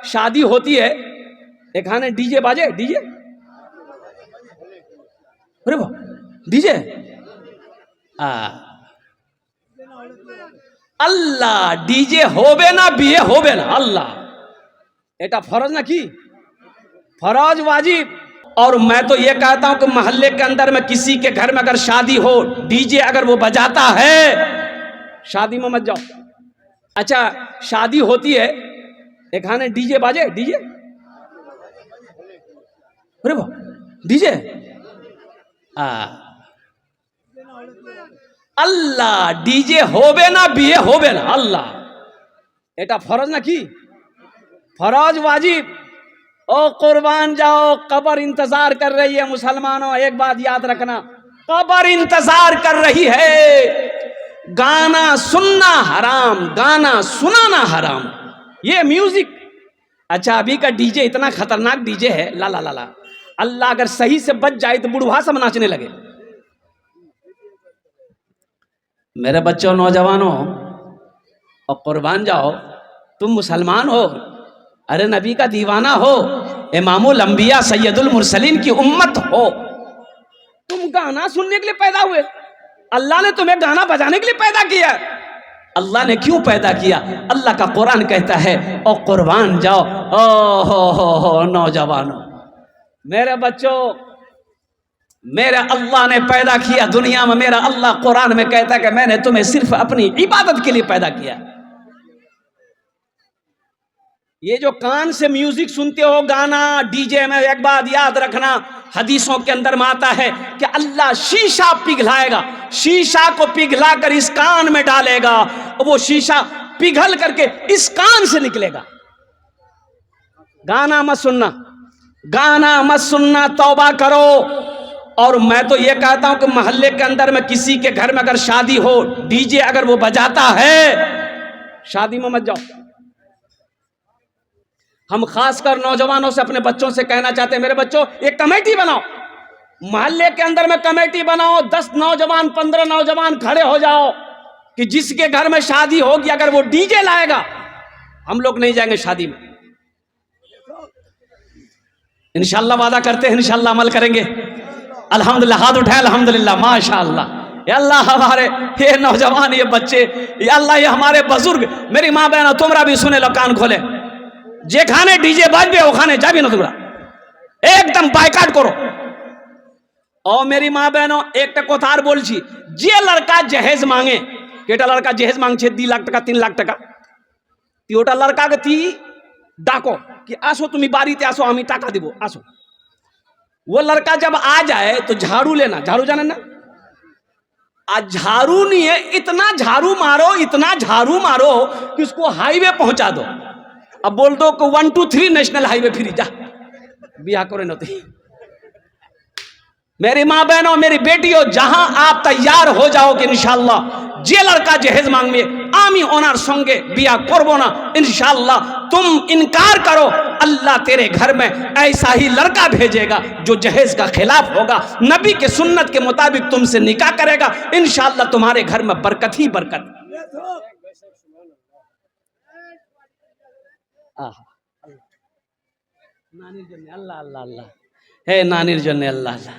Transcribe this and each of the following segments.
शादी होती है এখানে डीजे बाजे डीजे अरे वाह डीजे আল্লাহ डीजे होबे ना बिये होबे ना अल्लाह এটা फर्ज ना की फर्ज वाजिब। और मैं तो ये कहता हूं कि मोहल्ले के अंदर में किसी के घर में अगर शादी हो डीजे अगर वो बजाता है शादी में मत जाओ। अच्छा शादी होती है এখানে डीजे बाजे डीजे अरे वाह डीजे আল্লাহ डीजे होबे ना बिये होबे ना अल्लाह এটা फर्ज ना की फर्ज वाजिब। ओ कुर्बान जाओ कब्र इंतजार कर रही है मुसलमानों। एक बात याद रखना कब्र इंतजार कर रही है। गाना सुनना हराम गाना सुनाना हराम ये म्यूजिक। अच्छा अभी का डीजे इतना खतरनाक डीजे है ला ला ला ला अल्लाह अगर सही से बच जाए तो बुढ़वा सब नाचने लगे। मेरे बच्चों नौजवानों और कुर्बान जाओ तुम मुसलमान हो अरे नबी का दीवाना हो इमामुल अंबिया सैयदुल मुरसलीन की उम्मत हो। तुम गाना सुनने के लिए पैदा हुए। अल्लाह ने तुम्हें गाना बजाने के लिए पैदा किया। अल्लाह ने क्यों पैदा किया? अल्लाह का कुरान कहता है ओ कुर्बान जाओ हो नौजवानों मेरे बच्चों मेरे अल्लाह ने पैदा किया दुनिया में। मेरा अल्लाह कुरान में कहता है कि मैंने तुम्हें सिर्फ अपनी इबादत के लिए पैदा किया। ये जो कान से म्यूजिक सुनते हो गाना डीजे में एक बात याद रखना हदीसों के अंदर में आता है कि अल्लाह शीशा पिघलाएगा। शीशा को पिघला कर इस कान में डालेगा वो शीशा पिघल करके इस कान से निकलेगा। गाना मत सुनना गाना मत सुनना तौबा करो। और मैं तो ये कहता हूं कि मोहल्ले के अंदर में किसी के घर में अगर शादी हो डीजे अगर वो बजाता है शादी में मत जाओ। हम खासकर नौजवानों से अपने बच्चों से कहना चाहते हैं मेरे बच्चों एक कमेटी बनाओ। मोहल्ले के अंदर में कमेटी बनाओ 10 नौजवान 15 नौजवान खड़े हो जाओ कि जिसके घर में शादी होगी अगर वो डीजे लाएगा हम लोग नहीं जाएंगे शादी में। इंशाल्लाह वादा करते हैं इंशाल्लाह अमल करेंगे। अल्हम्दुलिल्लाह हाथ उठाए अल्हम्दुलिल्लाह माशाअल्लाह। या अल्लाह हमारे ये नौजवान ये बच्चे या अल्लाह ये हमारे बुजुर्ग मेरी माँ बहन तुमरा भी सुने लो कान खोले जेखाने डीजे बाजबे ओखाने जाबी ना तुमरा एकदम बायकाट करो। और मेरी माँ बहनों एक कोथार बोलছি যে लड़का जहेज मांगे केटा लड़का जहेज मांगছে 2 लाख টাকা 3 लाख টাকা ती ওটা लड़का ती डाको कि आसो तुम्हें बाड़ीते आसो हमें टाका देबो आसो। वो लड़का जब आ जाए तो झाड़ू लेना झाड़ू जाने ना आज झाड़ू नहीं है इतना झाड़ू मारो कि उसको हाईवे पहुंचा दो। अब बोल दो कि 1 2 3 नेशनल हाईवे फ्री जा बिया करे नती। मेरी माँ बहनों मेरी बेटियों जहां आप तैयार हो जाओगे इंशाल्लाह जे लड़का जहेज मांगबे आमी ओनार संगे बिया करबो ना इंशाल्लाह। तुम इनकार करो अल्लाह तेरे घर में ऐसा ही लड़का भेजेगा जो जहेज का खिलाफ होगा नबी के सुन्नत के मुताबिक तुमसे निकाह करेगा इंशाल्लाह तुम्हारे घर में बरकत ही बरकत। नानीर जन्ने अल्लाह अल्लाह अल्लाह हे नानीर जन्ने अल्लाह अल्लाह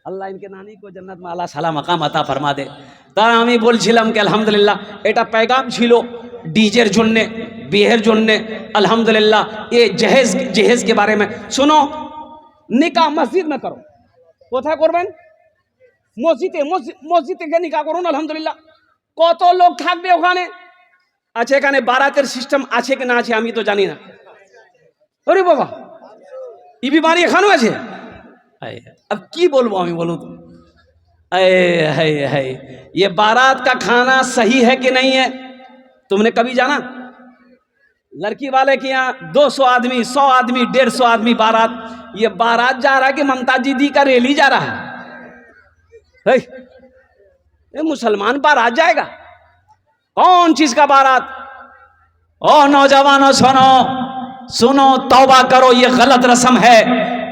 अल्लाह इनके नानी को जन्नत में आला साला मकाम अता फरमा दे। তার আমি বলছিলাম कि अल्हम्दुलिल्लाह এটা पैगाम ছিল डीजेर জন্যে বিয়ের জন্যে अल्हम्दुलिल्लाह ये जहेज के बारे में सुनो। निकाह मस्जिद में करो কোথায় করবেন মসজিদে গিয়ে নিকাহ করুন अल्हम्दुलिल्लाह। কত লোক থাকবে ওখানে? আচ্ছা এখানে বারাতের সিস্টেম আছে কি না আছে আমি তো জানি না। अरे बाबा ये बीमारी এখানেও আছে। अब की बोलबो हमें बोलो तो है ये बारात का खाना सही है कि नहीं है? तुमने कभी जाना लड़की वाले के यहाँ 200 आदमी 100 आदमी 150 आदमी बारात ये बारात जा रहा है कि ममता दीदी का रैली जा रहा है? ये मुसलमान बारात जाएगा कौन चीज का बारात? ओ नौजवानों सुनो तौबा करो ये गलत रस्म है।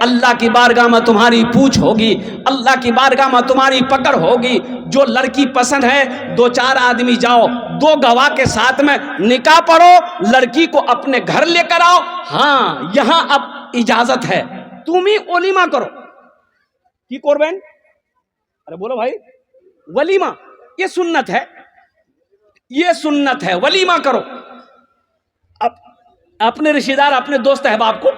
अल्लाह की बारगाह में तुम्हारी पूछ होगी, अल्लाह की बारगाह में तुम्हारी पकड़ होगी। जो लड़की पसंद है, 2-4 आदमी जाओ, 2 गवाह के साथ में निकाह पढ़ो, लड़की को अपने घर लेकर आओ। हाँ, यहां अब इजाजत है, तुम ही वलीमा करो। की करबें? अरे बोलो भाई, वलीमा ये सुन्नत है, ये सुन्नत है, वलीमा करो। अब अपने रिश्तेदार, अपने दोस्त अहबाब को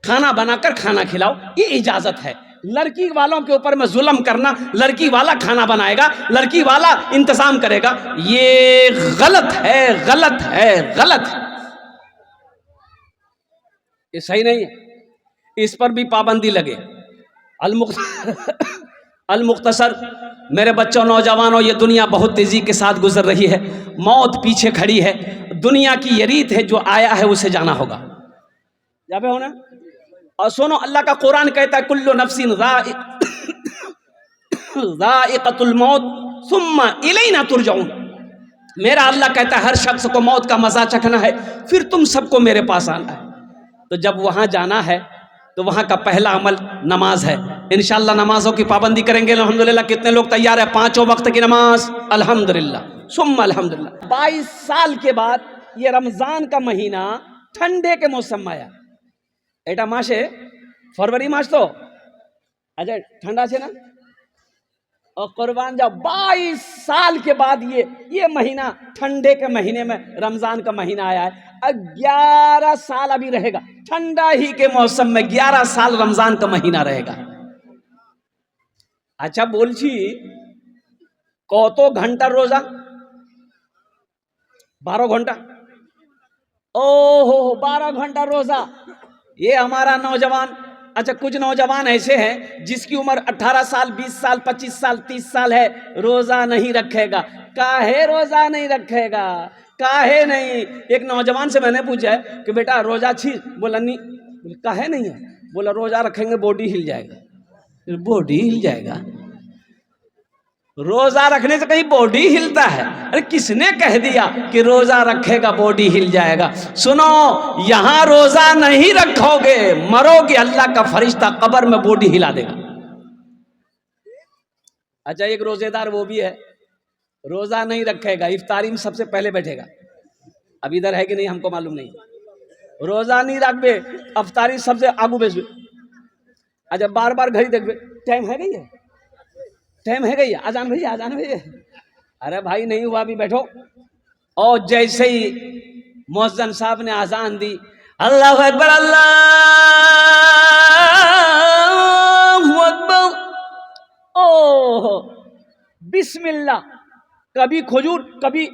खाना बनाकर खाना खिलाओ, ये इजाजत है। लड़की वालों के ऊपर में जुल्म करना, लड़की वाला खाना बनाएगा, लड़की वाला इंतजाम करेगा, ये गलत है, गलत है, गलत है, ये सही नहीं है। इस पर भी पाबंदी लगे। अल-मुख्तसर, मेरे बच्चों, नौजवानों, ये दुनिया बहुत तेजी के साथ गुजर रही है, मौत पीछे खड़ी है। दुनिया की ये रीत है, जो आया है उसे जाना होगा, जाबे होना। और सुनो, अल्लाह का कुरान कहता है, कुल्लु नफ्सिन ज़ाइक़तुल मौत सुम्मा इलैना तुरजऊन। मेरा अल्लाह कहता है, हर शख्स को मौत का मजा चखना है, फिर तुम सबको मेरे पास आना है। तो जब वहां जाना है तो वहां का पहला अमल नमाज है। इंशाअल्लाह नमाजों की पाबंदी करेंगे अल्हम्दुलिल्लाह। कितने लोग तैयार है? 5 वक्त की नमाज, अल्हम्दुलिल्लाह सुम्मा अल्हम्दुलिल्लाह। 22 साल के बाद ये रमजान का महीना ठंडे के मौसम में आया। एटा मासे फरवरी मास तो अच्छा ठंडा से ना, और कुर्बान जाओ, 22 साल के बाद ये महीना, ठंडे के महीने में रमजान का महीना आया है। 11 साल अभी रहेगा, ठंडा ही के मौसम में 11 साल रमजान का महीना रहेगा। अच्छा बोलছি কত घंटा रोजा? 12 घंटा। ओहो 12 घंटा रोजा। ये हमारा नौजवान, अच्छा कुछ नौजवान ऐसे हैं जिसकी उम्र 18 साल, 20 साल, 25 साल, 30 साल है, रोजा नहीं रखेगा। काहे रोजा नहीं रखेगा? काहे नहीं? एक नौजवान से मैंने पूछा है कि बेटा रोजा छी? बोला नहीं। बोले काहे नहीं है? बोला रोजा रखेंगे बॉडी हिल जाएगा। बॉडी हिल जाएगा? रोजा रखने से कहीं बॉडी हिलता है? अरे किसने कह दिया कि रोजा रखेगा बॉडी हिल जाएगा? सुनो, यहां रोजा नहीं रखोगे, मरोगे, अल्लाह का फरिश्ता कब्र में बॉडी हिला देगा। अच्छा एक रोजेदार वो भी है, रोजा नहीं रखेगा, इफ्तारी में सबसे पहले बैठेगा। अब इधर है कि नहीं हमको मालूम नहीं। रोजा नहीं रखबे, इफ्तारी सबसे आगू बैठबे। अच्छा बार बार घड़ी देखबे, टाइम है गई है, टाइम है गई, आजान भैया, आजान भैया। अरे भाई नहीं हुआ, अभी बैठो। और जैसे ही मुअज्जिन साहब ने आजान दी, अल्लाहु अकबर, अल्लाहु अकबर, ओह बिस्मिल्लाह। कभी खजूर, कभी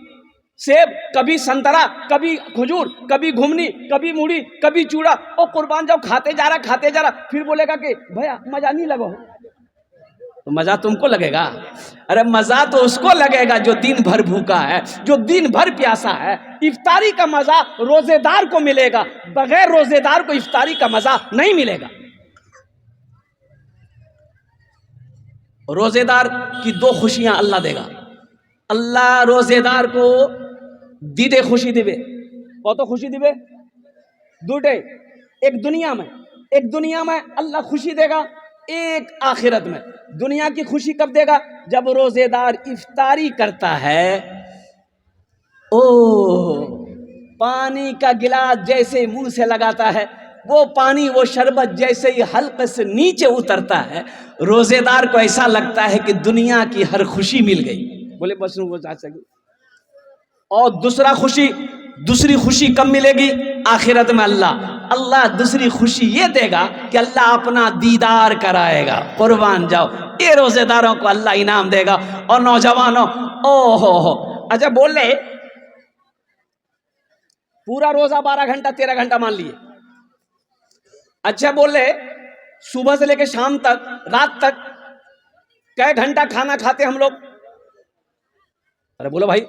सेब, कभी संतरा, कभी खजूर, कभी घुमनी, कभी मूढ़ी, कभी चूड़ा। ओ कुर्बान जाओ, खाते जा रहा, खाते जा रहा। फिर बोलेगा कि भैया मजा नहीं लगा। तो मजा तुमको लगेगा? अरे मजा तो उसको लगेगा जो दिन भर भूखा है, जो दिन भर प्यासा है। इफ्तारी का मजा रोजेदार को मिलेगा, बगैर रोजेदार को इफ्तारी का मजा नहीं मिलेगा। रोजेदार की 2 खुशियां अल्लाह देगा। अल्लाह रोजेदार को दीदे खुशी दिवे। कत खुशी दिवे? 2। एक दुनिया में अल्लाह खुशी देगा, एक आखिरत में। दुनिया की खुशी कब देगा? जब रोजेदार इफ्तारी करता है। ओह पानी का गिलास जैसे मुंह से लगाता है, वो पानी, वो शरबत जैसे ही हल्के से नीचे उतरता है, रोजेदार को ऐसा लगता है कि दुनिया की हर खुशी मिल गई। बोले बस वो जा सके। और दूसरी खुशी कब मिलेगी? आखिरत में अल्लाह दूसरी खुशी ये देगा कि अल्लाह अपना दीदार कराएगा। कुर्बान जाओ, ये रोजेदारों को अल्लाह इनाम देगा। और नौजवानों, ओहो अच्छा बोल रहे पूरा रोजा 12 घंटा 13 घंटा मान लिए। अच्छा बोल रहे सुबह से लेकर शाम तक, रात तक कै घंटा खाना खाते हम लोग? अरे बोलो भाई,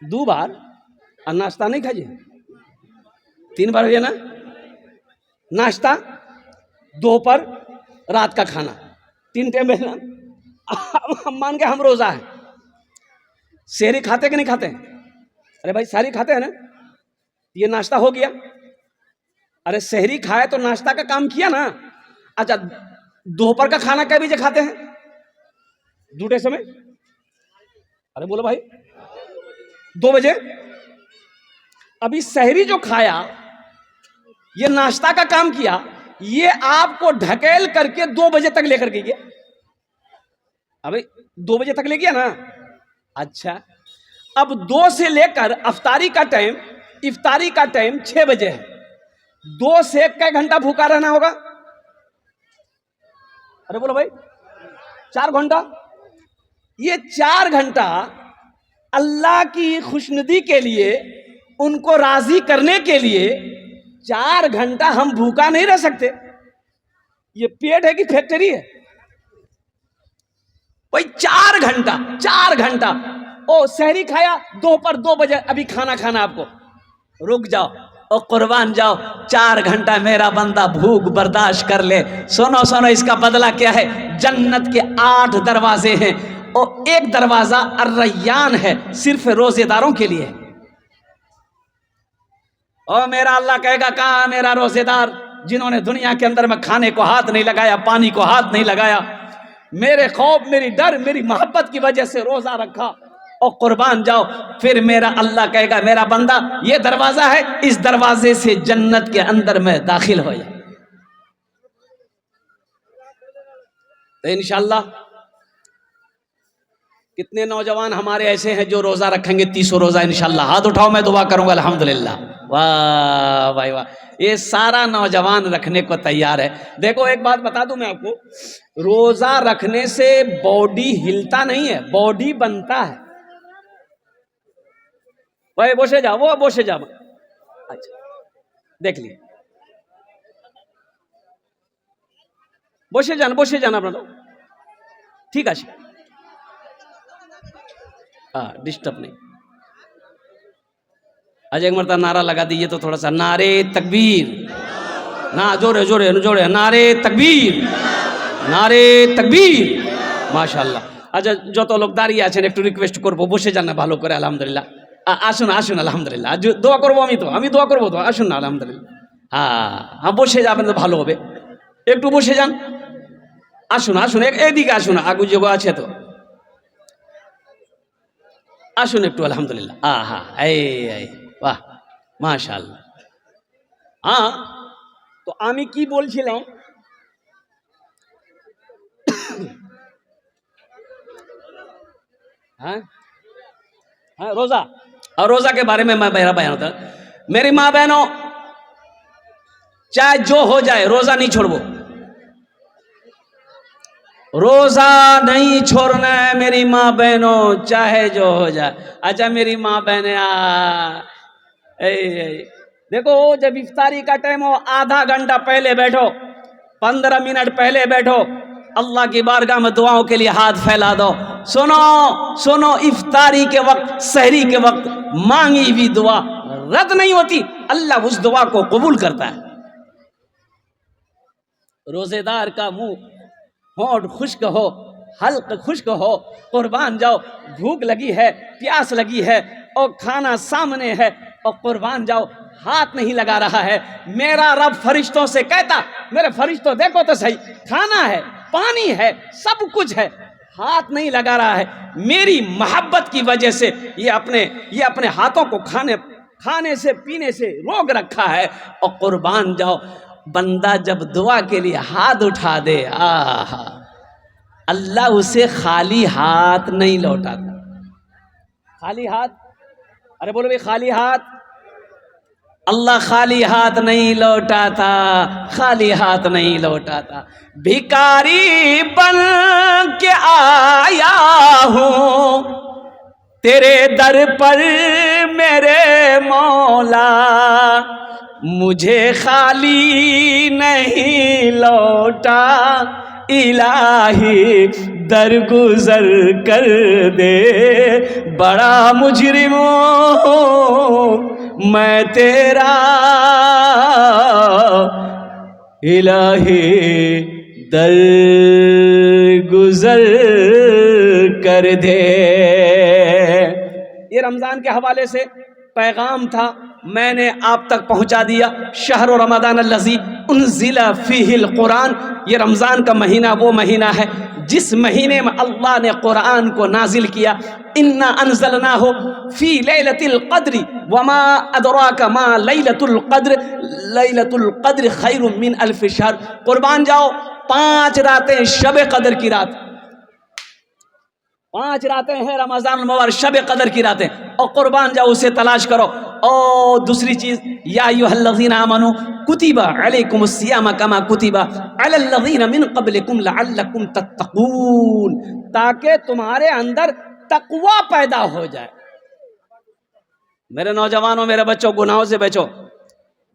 2 बार। और नाश्ता नहीं खाइए? 3 बार है ना नाश्ता, दोपहर, रात का खाना, 3 टाइम है ना। हम मान के हम रोजा है, सहरी खाते कि नहीं खाते? अरे भाई सहरी खाते हैं ना। ये नाश्ता हो गया, अरे सहरी खाए तो नाश्ता का काम किया ना। अच्छा, दोपहर का खाना कै बजे खाते हैं? दूटे समय? अरे बोलो भाई, 2 बजे। अभी सहरी जो खाया, ये नाश्ता का काम किया, ये आपको ढकेल करके 2 बजे तक लेकर के गया। अबे 2 बजे तक ले गया ना। अच्छा, अब 2 से लेकर इफ्तारी का टाइम 6 बजे है। 2 से कै घंटा भूखा रहना होगा? अरे बोलो भाई, 4 घंटा। ये 4 घंटा अल्लाह की खुशनुदी के लिए, उनको राजी करने के लिए 4 घंटा हम भूखा नहीं रह सकते। ये पेट है कि फैक्ट्री है? भाई 4 घंटा। ओ सहरी खाया, दोपहर 2 बजे अभी खाना खाना आपको। रुक जाओ और कुर्बान जाओ, 4 घंटा मेरा बंदा भूख बर्दाश्त कर ले। सुनो सुनो, इसका बदला क्या है? जन्नत के 8 दरवाजे हैं और एक दरवाजा अर्रय्यान है, सिर्फ रोजेदारों के लिए। और मेरा अल्लाह कहेगा, कहां मेरा रोजेदार जिन्होंने दुनिया के अंदर में खाने को हाथ नहीं लगाया, पानी को हाथ नहीं लगाया, मेरे खौफ, मेरी डर, मेरी मोहब्बत की वजह से रोजा रखा। और कुर्बान जाओ, फिर मेरा अल्लाह कहेगा, मेरा बंदा ये दरवाजा है, इस दरवाजे से जन्नत के अंदर में दाखिल हो जाए। तो इंशाअल्लाह कितने नौजवान हमारे ऐसे हैं जो रोजा रखेंगे 30 रोजा इंशाअल्लाह? हाथ उठाओ, मैं दुआ करूंगा अल्हम्दुलिल्लाह। वाह भाई वाह, ये सारा नौजवान रखने को तैयार है। देखो एक बात बता दूं मैं आपको, रोजा रखने से बॉडी हिलता नहीं है, बॉडी बनता है। भाई बसे जाओ, वो बसे जाओ। अच्छा देख ली, बसे जाना अपना लोग, ठीक है। हाँ डिस्टर्ब नहीं। आज एक मरतबा नारा लगा दीजिए तो थोड़ा सा, नारे तकबीर, ना जोरे जोरे जोरे, नारे तकबीर, नारे तकबीर, माशाल्लाह। अच्छा যত লোক দাঁড়িয়ে আছেন একটু রিকোয়েস্ট করব বসে যান না, ভালো করে আলহামদুলিল্লাহ। আসুন আসুন আলহামদুলিল্লাহ, দোয়া করবো আমি তো, আমি দোয়া করবো তো, আসুন না আলহামদুলিল্লাহ। হ্যাঁ হ্যাঁ বসে যাবেন তো ভালো হবে, একটু বসে যান। আসুন আসুন এদিকে আসুন, আগু যোগ আছে তো, আসুন একটু আলহামদুলিল্লাহ। হ্যাঁ এই বাহ মাশাআল্লাহ। হ্যাঁ তো আমি কি বলছিলাম, हाँ हाँ रोजा, और रोजा के बारे में मैं मेरा बयान होता, मेरी माँ बहनों चाहे जो हो जाए रोजा नहीं छोड़बो, रोजा नहीं छोड़ना है मेरी माँ बहनों, चाहे जो हो जाए। अच्छा मेरी माँ बहने देखो, जब इफ्तारी का टाइम हो आधा घंटा पहले बैठो, 15 मिनट पहले बैठो, अल्लाह की बारगाह में दुआओं के लिए हाथ फैला दो। सुनो सुनो, इफ्तारी के वक्त, सहरी के वक्त मांगी हुई दुआ रद्द नहीं होती, अल्लाह उस दुआ को कबूल करता है। रोजेदार का मुंह होंठ खुश्क हो, हल्क खुश्क हो, कुर्बान जाओ, भूख लगी है, प्यास लगी है और खाना सामने है और कुर्बान जाओ, हाथ नहीं लगा रहा है। मेरा रब फरिश्तों से कहता, मेरे फरिश्तों देखो तो सही, खाना है, पानी है, सब कुछ है, हाथ नहीं लगा रहा है। मेरी मोहब्बत की वजह से ये अपने हाथों को खाने से पीने से रोक रखा है। और कुर्बान जाओ, बंदा जब दुआ के लिए हाथ उठा दे, अल्लाह उसे खाली हाथ नहीं लौटाता। खाली हाथ, अरे बोलो भाई खाली हाथ, अल्लाह खाली हाथ नहीं लौटाता, खाली हाथ नहीं लौटाता। भिखारी बन के आया हूँ तेरे दर पर मेरे मौला, मुझे खाली नहीं लौटा, इलाही दरगुजर कर दे, बड़ा मुजरिम मैं तेरा, इलाही दरगुजर कर दे। ये रमजान के हवाले से पैगाम था, मैंने आप तक पहुंचा दिया। शहर रमज़ान अल्लज़ी उन्ज़िला फ़ीहिल कुरान, ये रमज़ान का महीना वो महीना है जिस महीने में अल्लाह ने कुरान को नाजिल किया। इन्ना अनज़लनाहु फ़ी लैलतिल क़द्रि वमा अदराका मा लैलतुल क़द्र, लैलतुल क़द्र खैरुम मिन अल्फ़ि शहर। कुर्बान जाओ, 5 रातें शब कदर की रात, 5 रातें हैं रमज़ान मुबारक, शब कदर की रातें, और कुर्बान जाओ उसे तलाश करो। और दूसरी चीज़, या अय्युहल्लज़ीना आमनू कुतिबा अलैकुमुस्सियाम कमा कुतिबा अलल्लज़ीना मिन क़ब्लिकुम लअल्लकुम तत्तक़ून, ताकि तुम्हारे अंदर तक़वा पैदा हो जाए। मेरे नौजवानों, मेरे बच्चों, गुनाहों से बचो,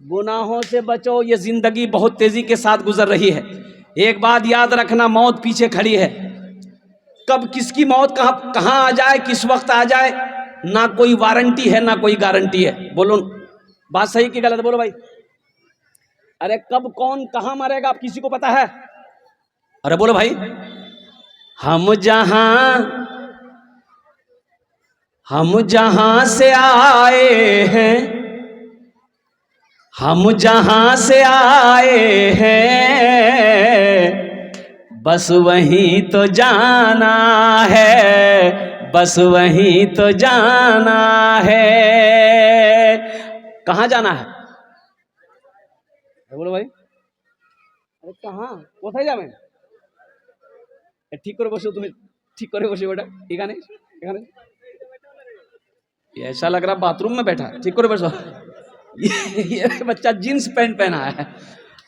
गुनाहों से बचो। ये ज़िंदगी बहुत तेज़ी के साथ गुजर रही है। एक बात याद रखना, मौत पीछे खड़ी है। कब किसकी मौत कहाँ आ जाए, किस वक्त आ जाए, ना कोई वारंटी है ना कोई गारंटी है। बोलो बात सही कि गलत, बोलो भाई। अरे कब कौन कहाँ मरेगा आप किसी को पता है? अरे बोलो भाई। हम जहां से आए हैं, हम जहां से आए हैं, बस वहीं तो जाना है, बस वहीं तो जाना है। कहाँ जाना है? बोलो भाई। अरे कहाँ কোথায় যাবেন? ঠিক করে বসো, তুমি ঠিক করে বসে বেটা। এখানে এখানে ऐसा लग रहा बाथरूम में बैठा। ठीक करे बसो। ये बच्चा जींस पैंट पहना है,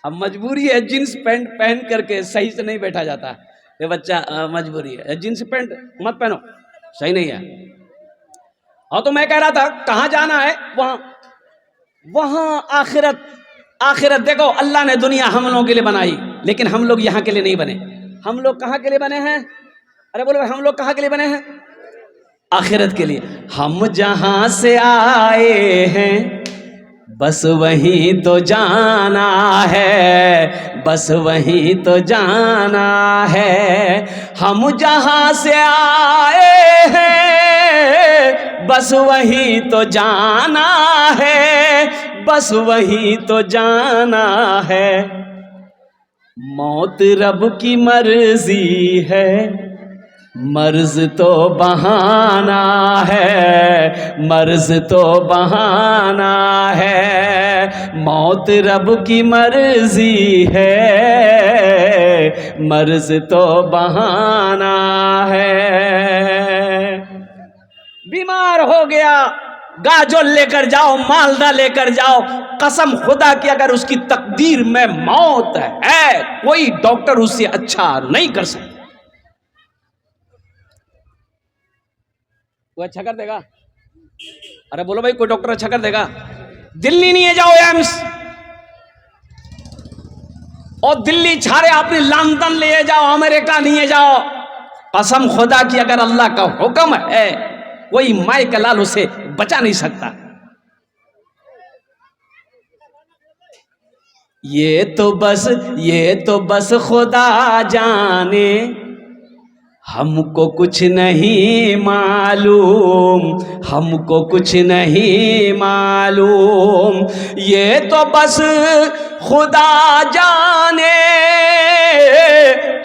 अब मजबूरी है, जींस पैंट पहन करके सही से नहीं बैठा जाता। ये बच्चा मजबूरी है, जींस पैंट मत पहनो, सही नहीं है। और तो मैं कह रहा था कहाँ जाना है? वहां आखिरत। आखिरत देखो, अल्लाह ने दुनिया हम लोगों के लिए बनाई, लेकिन हम लोग यहाँ के लिए नहीं बने। हम लोग कहाँ के लिए बने हैं? अरे बोलो, हम लोग कहाँ के लिए बने हैं? आखिरत के लिए। हम जहां से आए हैं, बस वहीं तो जाना है, बस वहीं तो जाना है। हम जहां से आए हैं, बस वहीं तो जाना है, बस वहीं तो जाना है। मौत रब की मर्जी है, मर्ज तो बहाना है, मर्ज तो बहाना है। मौत रब की मर्जी है, मर्ज तो बहाना है। बीमार हो गया, गाजर लेकर जाओ, मालदा लेकर जाओ, कसम खुदा की अगर उसकी तकदीर में मौत है, कोई डॉक्टर उससे अच्छा नहीं कर सकता। कोई अच्छा कर देगा? अरे बोलो भाई, कोई डॉक्टर अच्छा कर देगा? दिल्ली नहीं जाओ एम्स, और दिल्ली छाड़े अपनी लंदन ले जाओ, अमेरिका नहीं जाओ। कसम खुदा की अगर अल्लाह का हुक्म है, कोई माई का लाल उसे बचा नहीं सकता। ये तो बस खुदा जाने, हमको कुछ नहीं मालूम, हमको कुछ नहीं मालूम। ये तो बस खुदा जाने,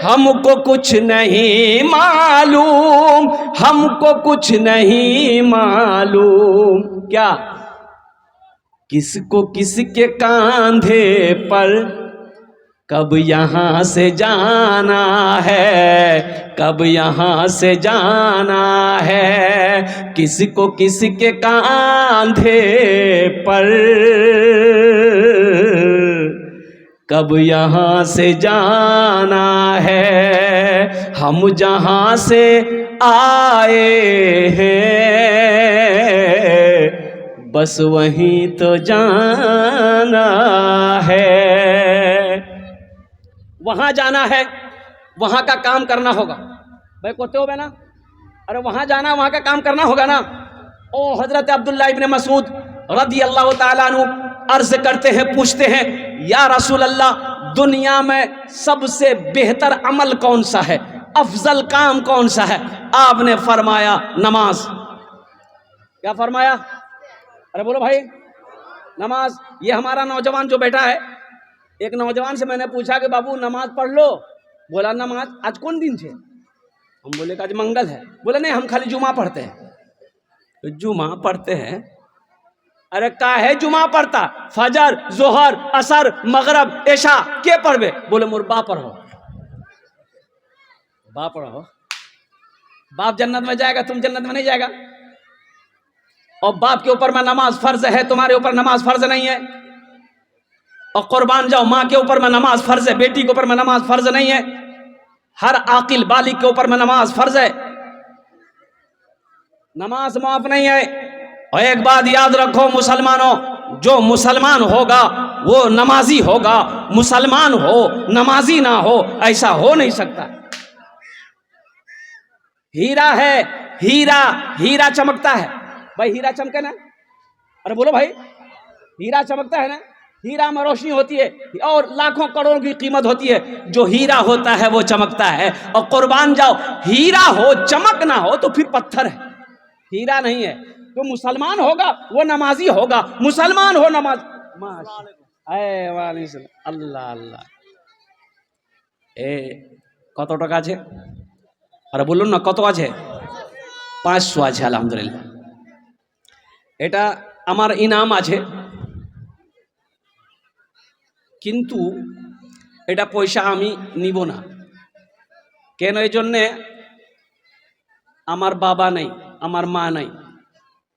हमको कुछ नहीं मालूम, हमको कुछ नहीं मालूम। क्या किसको किसके कांधे पर कब यहाँ से जाना है, कब यहाँ से जाना है। किसको किसके कांधे पर कब यहाँ से जाना है। हम जहाँ से आए हैं, बस वहीं तो जाना है। वहां जाना है, वहां का काम करना होगा। भाई कोते हो बे ना? अरे वहां जाना, वहां का काम करना होगा ना। ओ हजरत अब्दुल्लाह इब्न मसूद रदी अल्लाह ताला अन्हु अर्ज करते हैं, पूछते हैं, या रसूल अल्लाह, दुनिया में सबसे बेहतर अमल कौन सा है, अफजल काम कौन सा है? आपने फरमाया नमाज। क्या फरमाया? अरे बोलो भाई, नमाज। ये हमारा नौजवान जो बैठा है, एक नौजवान से मैंने पूछा कि बाबू नमाज पढ़ लो। बोला नमाज आज कौन दिन छे? हम बोले कि आज मंगल है। बोला नहीं, हम खाली जुमा पढ़ते हैं। तो जुमा पढ़ते हैं? अरे का है जुमा पढ़ता? फजर, जोहर, असर, मगरब, ऐशा के पढ़बे? बोले मोर बाप पढ़ो। बाप पढ़ो, बाप जन्नत में जाएगा, तुम जन्नत में नहीं जाएगा। और बाप के ऊपर में नमाज फर्ज है, तुम्हारे ऊपर नमाज फर्ज नहीं है। और कुर्बान जाओ, माँ के ऊपर में नमाज फर्ज है, बेटी के ऊपर में नमाज फर्ज नहीं है। हर आकिल बालिग के ऊपर में नमाज फर्ज है, नमाज माफ नहीं है। और एक बात याद रखो मुसलमानों, जो मुसलमान होगा वो नमाजी होगा, मुसलमान हो नमाजी ना हो ऐसा हो नहीं सकता। हीरा है, हीरा हीरा चमकता है भाई, हीरा चमके ना। अरे बोलो भाई, हीरा चमकता है ना, हीरा में रोशनी होती है और लाखों करोड़ों की कीमत होती है। जो हीरा होता है वो चमकता है। और कुर्बान जाओ, हीरा हो चमक ना हो तो फिर पत्थर है, हीरा नहीं है। तो मुसलमान होगा वो नमाजी होगा, मुसलमान हो नमाज। अल्लाह अल्लाह। ए কত টাকা আছে? আরে বলুন না কত আছে? 500 আছে আলহামদুলিল্লাহ। এটা আমার ইনাম আছে, কিন্তু এটা পয়সা আমি নিব না। কেন? এই জন্যে আমার বাবা নাই, আমার মা নাই,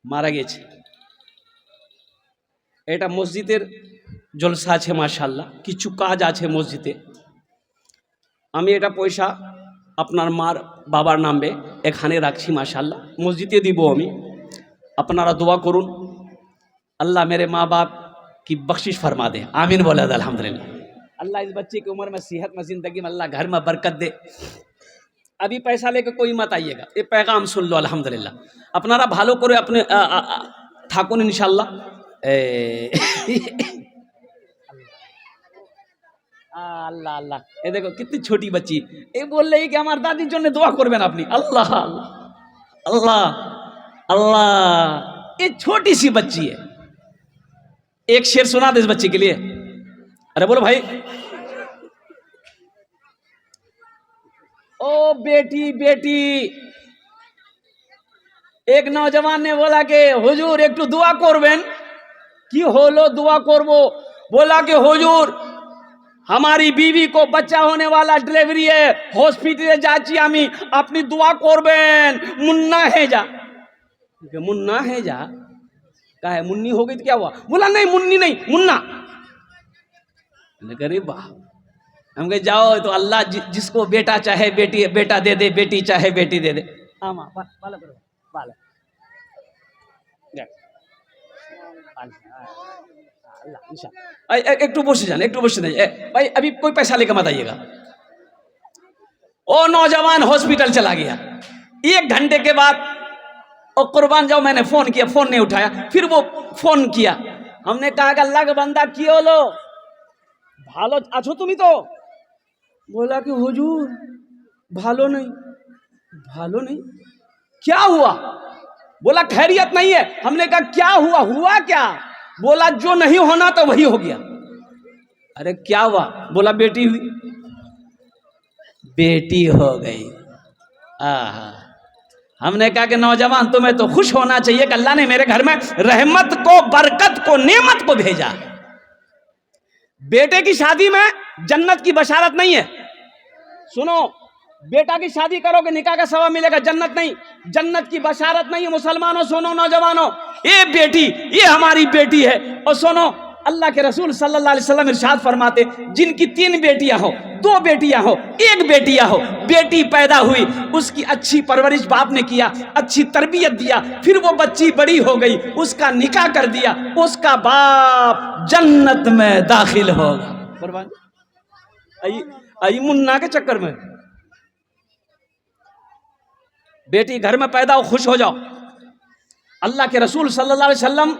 মারা গেছে। এটা মসজিদের জলসা আছে মাশাআল্লাহ, কিছু কাজ আছে মসজিদে। আমি এটা পয়সা আপনার মার বাবার নামে এখানে রাখছি মাশাআল্লাহ, মসজিদে দিব আমি। আপনারা দোয়া করুন, अल्लाह मेरे माँ बाप की बख्शिश फरमा दे, आमीन बोला अल्हम्दुलिल्लाह। अल्लाह इस बच्चे की उम्र में, सेहत में, ज़िंदगी में अल्लाह घर में बरकत दे। अभी पैसा लेकर कोई मत आइएगा, ये पैगाम सुन लो अल्हम्दुलिल्लाह। अपनारा भालो करे, अपने थाकुन इंशाल्लाह। अल्लाह अल्लाह। ये देखो कितनी छोटी बच्ची, ये बोल रही कि हमारे दादी जो ने दुआ करबेन अपनी। अल्लाह अल्लाह अल्लाह, ये छोटी सी बच्ची है। एक शेर सुना दे इस बच्ची के लिए। अरे बोलो भाई। ओ बेटी बेटी, एक नौजवान ने बोला कि हुजूर एक तो दुआ करबेन। कि होलो दुआ करबो? बोला कि हुजूर हमारी बीवी को बच्चा होने वाला डिलीवरी है, हॉस्पिटले जाची आमी, अपनी दुआ करबेन। मुन्ना है जा। मुन्ना है जा का है, मुन्नी हो गई तो क्या हुआ? बोला नहीं मुन्नी नहीं, मुन्ना। गरीब वाह, हम कहे जाओ तो अल्लाह जिसको बेटा चाहे बेटी बेटा दे दे, बेटी चाहे बेटी दे दे। आमा बाला करो बाला। एक तो बस जान, एक तो बस जान भाई, अभी कोई पैसा लेकर मत आइएगा। ओ नौजवान हॉस्पिटल चला गया, 1 घंटे के बाद और कुर्बान जाओ मैंने फोन किया, फोन नहीं उठाया। फिर वो फोन किया, हमने कहा कि अल्लाह का बंदा की होलो, भालो आछो तुम ही तो? बोला कि हुजूर भालो नहीं। भालो नहीं? क्या हुआ? बोला खैरियत नहीं है। हमने कहा क्या हुआ? हुआ क्या? बोला जो नहीं होना तो वही हो गया। अरे क्या हुआ? बोला बेटी हुई। बेटी हो गई। आहा, हमने कहा कि नौजवान तुम्हें तो खुश होना चाहिए कि अल्लाह ने मेरे घर में रहमत को, बरकत को, नेमत को भेजा। बेटे की शादी में जन्नत की बशारत नहीं है। सुनो, बेटा की शादी करोगे निकाह का सवाब मिलेगा, जन्नत नहीं। जन्नत की बशारत नहीं है मुसलमानों। सुनो नौजवानों, ये बेटी, ये हमारी बेटी है। और सुनो, अल्लाह के रसूल सल्लल्लाहु अलैहि वसल्लम इरशाद फरमाते, जिनकी 3 बेटियां हो, 2 बेटियां हो, 1 बेटियां हो, बेटी पैदा हुई, उसकी अच्छी परवरिश बाप ने किया, अच्छी तरबियत दिया, फिर वो बच्ची बड़ी हो गई, उसका निकाह कर दिया, उसका बाप जन्नत में दाखिल होगा। आई मुन्ना के चक्कर में बेटी घर में पैदा हो, खुश हो जाओ। अल्लाह के रसूल सल्लल्लाहु अलैहि वसल्लम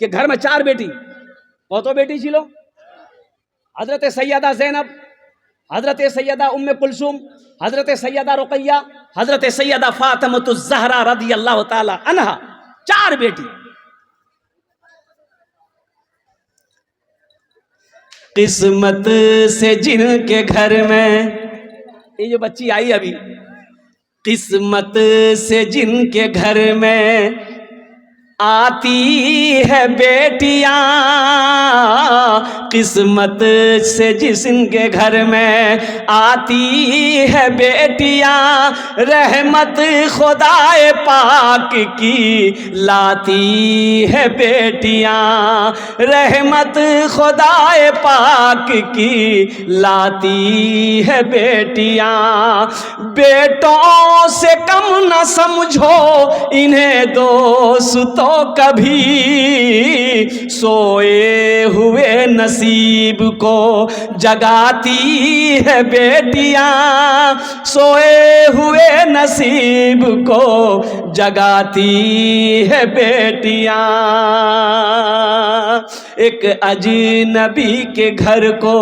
के घर में 4 बेटी। कत बेटी छिलो? हजरत सैयदा ज़ैनब, हजरत सैयदा उम्मे कुलसुम, हजरत सैयदा रुकैया, हजरत सैयदा फातिमातुज़ ज़हरा रज़ियल्लाहु ताला अन्हा। 4 बेटी। किस्मत से जिनके घर में, ये जो बच्ची आई अभी, किस्मत से जिनके घर में आती है बेटियां, किस्मत से जिनके घर में आती है बेटियां, रहमत खुदाए पाक की लाती है बेटियां, रहमत खुदाए पाक की लाती है बेटियां। बेटों से कम न समझो इन्हें दोस्तों कभी, सोए हुए नसीब को जगाती है बेटियां, सोए हुए नसीब को जगाती है बेटियां। एक अजनबी के घर को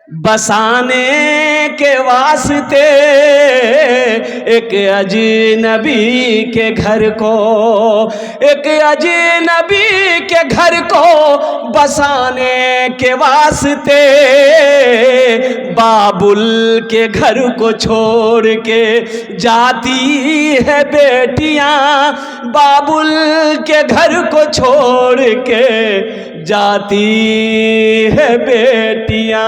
बसाने के वास्ते, एक अजनबी के घर को, एक अजनबी के घर को बसाने के वास्ते, बाबुल के घर को छोड़ के जाती है बेटियां, बाबुल के घर को छोड़ के जाती है बेटियां।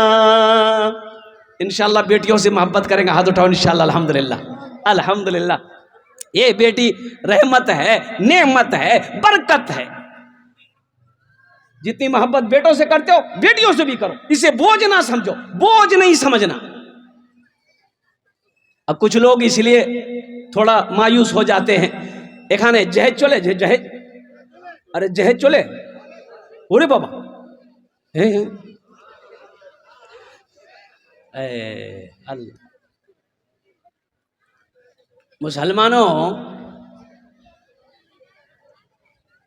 इंशाल्लाह बेटियों से मोहब्बत करेंगे, हाथ उठाओ इंशाल्लाह। अल्हम्दुलिल्लाह अल्हम्दुलिल्लाह। ये बेटी रहमत है, नेमत है, बरकत है। जितनी मोहब्बत बेटों से करते हो बेटियों से भी करो, इसे बोझ ना समझो, बोझ नहीं समझना। अब कुछ लोग इसलिए थोड़ा मायूस हो जाते हैं, एखाने जहेज चले, जहेज, अरे जहेज चले, ओरे बाबा अल्लाह। मुसलमानों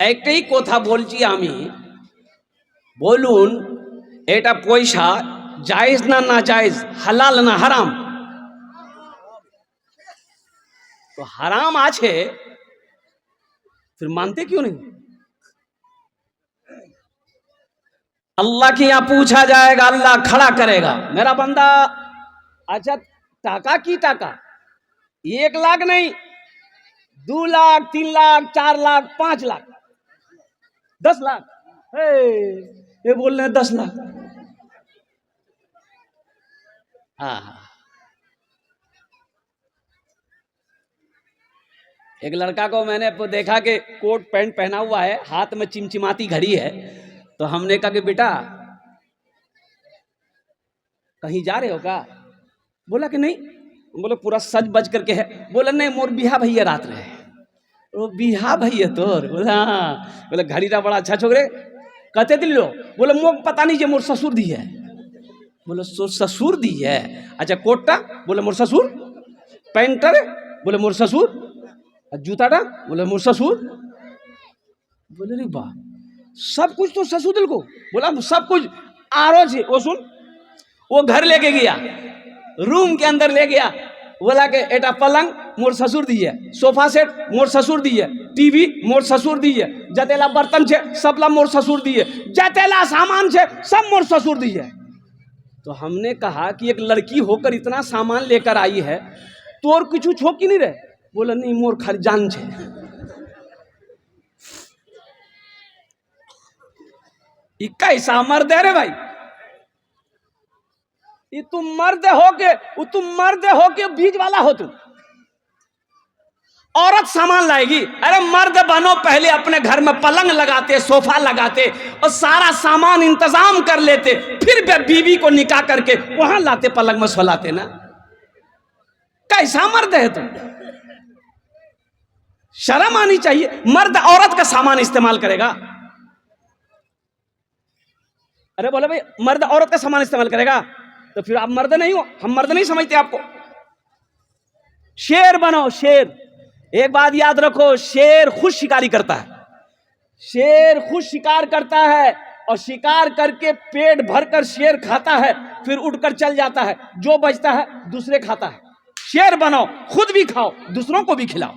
একটাই কথা বলছি আমি, বলুন এটা পয়সা জায়েজ না না জায়েজ, হালাল না হারাম? तो हराम আছে फिर मानते क्यों नहीं? अल्लाह के यहाँ पूछा जाएगा, अल्लाह खड़ा करेगा, मेरा बंदा अच्छा टाका की टाका, 1 लाख नहीं, 2 लाख, 3 लाख, 4 लाख, 5 लाख, 10 लाख, ये बोल रहे हैं 10 लाख। एक लड़का को मैंने देखा कि कोट पैंट पहना हुआ है, हाथ में चिमचिमाती घड़ी है, तो हमने कहा कि बेटा कहीं जा रहे हो क्या? बोला कि नहीं। बोले पूरा सज बज करके है। बोला नहीं मोर बिहा भैया रात रहे। वो बिहा भैया तोर? बोला हाँ। बोले घड़ी रा बड़ा अच्छा छोकरे, कहते दिल लो? बोले मोक पता नहीं जे मोर ससुर दी है। बोले ससुर दी है? अच्छा कोटा? बोले मोर ससुर। पैंटर? बोले मोर ससुर। जूताटा? बोले मोर ससुर। बोले रे बा सब कुछ तो ससुर दिल को। बोला सब कुछ आरो छे। वो सुन, वो घर लेके गया, रूम के अंदर ले गया, बोला के एटा पलंग मोर ससुर दी है, सोफा सेट मोर ससुर दी है, टीवी मोर ससुर दी है, जतेला बर्तन छे सबला मोर ससुर दी है, जतेला सामान छे सब मोर ससुर दी है। तो हमने कहा कि एक लड़की होकर इतना सामान लेकर आई है, तो और कुछ छो की नहीं रहे? बोला नहीं मोर खरजान छे। कैसा मर्द है रे भाई? ये तुम मर्द हो के बीच वाला हो तुम। औरत सामान लाएगी, अरे मर्द बनो पहले अपने घर में पलंग लगाते, सोफा लगाते और सारा सामान इंतजाम कर लेते, फिर बीवी को निकाह करके वहां लाते, पलंग में सोलाते ना। कैसा मर्द है तुम? शर्म आनी चाहिए। मर्द औरत का सामान इस्तेमाल करेगा? अरे बोले भाई मर्द औरत का सामान इस्तेमाल करेगा तो फिर आप मर्द नहीं हो, हम मर्द नहीं समझते आपको। शेर बनो, शेर। एक बात याद रखो, शेर खुद शिकारी करता है, शेर खुद शिकार करता है और शिकार करके पेट भरकर शेर खाता है, फिर उठकर चल जाता है, जो बचता है दूसरे खाता है। शेर बनो, खुद भी खाओ, दूसरों को भी खिलाओ।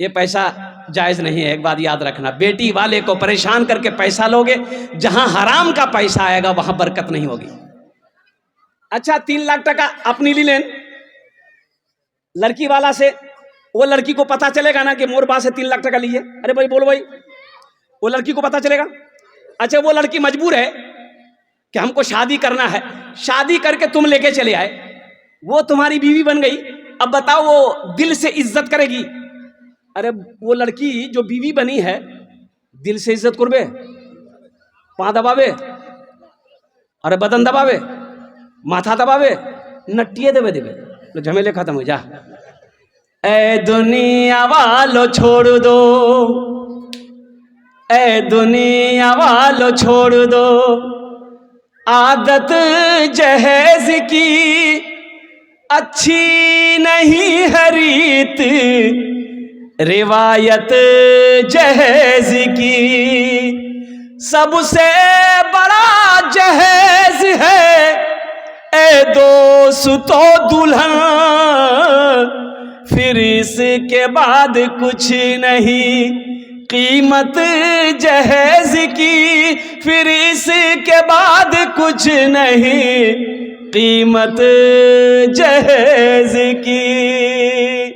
ये पैसा जायज़ नहीं है। एक बात याद रखना, बेटी वाले को परेशान करके पैसा लोगे, जहां हराम का पैसा आएगा वहां बरकत नहीं होगी। अच्छा 3 लाख टका अपनी ली लेन लड़की वाला से, वो लड़की को पता चलेगा ना कि मोर बा से 3 लाख टका लिए। अरे भाई बोलो भाई, वो लड़की को पता चलेगा। अच्छा वो लड़की मजबूर है कि हमको शादी करना है, शादी करके तुम लेके चले आए, वो तुम्हारी बीवी बन गई। अब बताओ वो दिल से इज्जत करेगी? अरे वो लड़की जो बीवी बनी है दिल से इज्जत करबे? पाँ दबावे, अरे बदन दबावे, माथा दबावे, नट्टिए देवे देवे, तो झमेले खत्म हो जा। ए दुनिया वालो छोड़ दो, ए दुनिया वालो छोड़ दो, आदत जहेज की अच्छी नहीं है रीत, रिवायत जहेज की सबसे बड़ा जहेज है। ए दोस्तों दुल्हन, फिर इसके बाद कुछ नहीं, कीमत जहेज की फिर इसके बाद कुछ नहीं, कीमत जहेज की।